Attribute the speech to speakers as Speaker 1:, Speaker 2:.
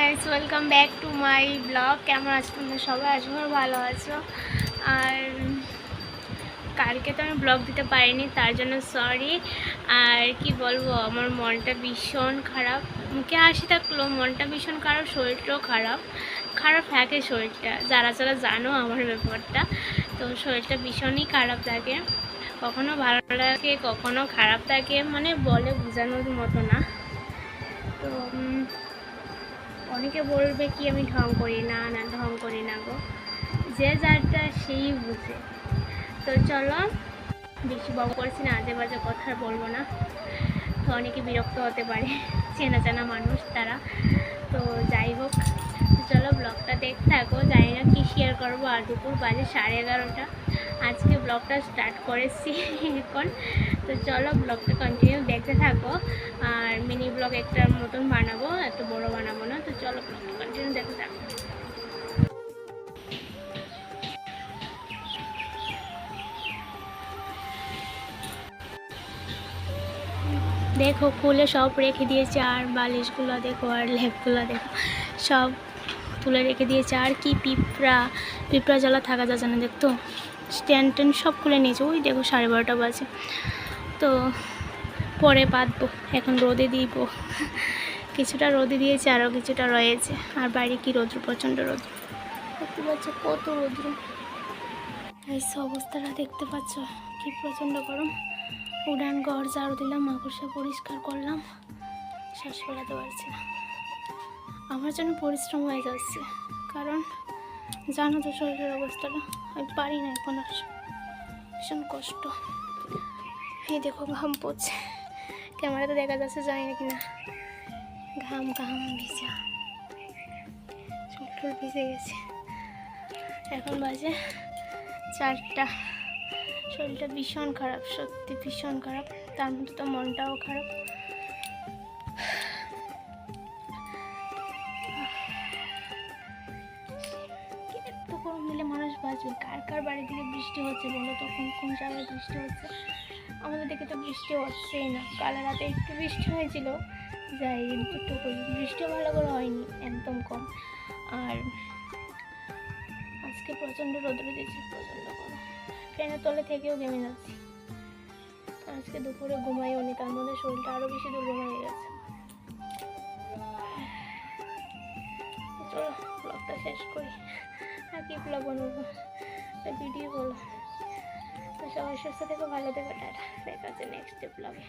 Speaker 1: Guys, welcome back to my blog. কেমন আছো তোমরা সবাই? আশা করি ভালো আছো। আর কালকে তো আমি ব্লগ দিতে পারিনি, তার জন্য সরি। আর কি বলবো, আমার মনটা ভীষণ খারাপ। মুখে হাসি থাকলো, মনটা ভীষণ খারাপ, শরীরটাও খারাপ থাকে শরীরটা। যারা যারা জানো আমার ব্যাপারটা, তো শরীরটা ভীষণই খারাপ থাকে। কখনো ভালো লাগে, কখনো খারাপ থাকে, মানে বলে বোঝানোর মতো না। তো অনেকে বলবে কি আমি ঢং করি না, ঢং করি না গো, যে যারটা সেই বুঝে। তো চলো, বেশি বক করছি না, আজে বাজে কথা বলবো না, তো অনেকে বিরক্ত হতে পারে, চেনা জানা মানুষ তারা। তো যাই হোক, চলো ব্লগটা দেখতে থাকো। জানি না কি শেয়ার করবো, আর দুপুর বাজে 11:30। আজকে ব্লগটা স্টার্ট করেছি এখন। তো চলো ব্লগটা কন্টিনিউ দেখতে থাকো। আর মিনি ব্লগ একটার মতন বানাবো, এত বড় বানাবো না। তো চলো ব্লগটা কন্টিনিউ দেখতে থাকো। দেখো খুলে সব রেখে দিয়েছে, আর বালিশগুলো দেখো, আর লেপগুলো দেখো, সব তুলে রেখে দিয়েছে। আর কি পিঁপড়া জ্বালা থাকা যাচ্ছে না, দেখতো স্ট্যান্ড ট্যান্ড সব খুলে নিয়েছে। ওই দেখো 12:30 বাজে। তো পরে পাতবো, এখন রোদে দিব। কিছুটা রোদে দিয়েছে, আরও কিছুটা রয়েছে। আর বাইরে কি রৌদ্র, প্রচণ্ড রৌদ্র দেখতে পাচ্ছ, কত রৌদ্র। এই অবস্থাটা দেখতে পাচ্ছ, কি প্রচণ্ড গরম। উড়ান ঘর ঝাড়ু দিলাম, মাকড়সা পরিষ্কার করলাম, শ্বাস ফেলাতে পারছি না। আমার জন্য পরিশ্রম হয়ে যাচ্ছে, কারণ জানো তো শরীরের অবস্থাটা, আমি পারি না এখন আর, ভীষণ কষ্ট। এই দেখো ঘাম পড়ছে, ক্যামেরাতে দেখা যাচ্ছে জানি না কিনা, ঘাম ভিজা, চোখ ভিজে গেছে। এখন বাজে 4টা। শরীরটা ভীষণ খারাপ, সত্যি ভীষণ খারাপ। তার মধ্যে তো মনটাও খারাপ। এত গরম মিলে মানুষ বাঁচবে? কার কার বাড়ির দিকে বৃষ্টি হচ্ছে বলো তো, কোন কোন জায়গায় বৃষ্টি হচ্ছে? আমাদের দিকে তো বৃষ্টি হচ্ছেই না। কাল রাতে একটু বৃষ্টি হয়েছিল, যাই দুটুকু, বৃষ্টিও ভালো করে হয়নি, একদম কম। আর আজকে প্রচণ্ড রোদ্র দিয়েছে, প্রচণ্ড গরম। ফ্যানের তলে থেকেও ঘেমে যাচ্ছি। আজকে দুপুরে ঘুমাইও নি, তার মধ্যে শরীরটা আরও বেশি দুর্বল হয়ে গেছে। চলো ব্লগটা শেষ করি। আর কি ব্লগ বানাবো, ভিডিও বলো। তো সবাই সুস্থ থেকো, ভালো থেকো, টাটা। দেখা হচ্ছে নেক্সট ব্লগে।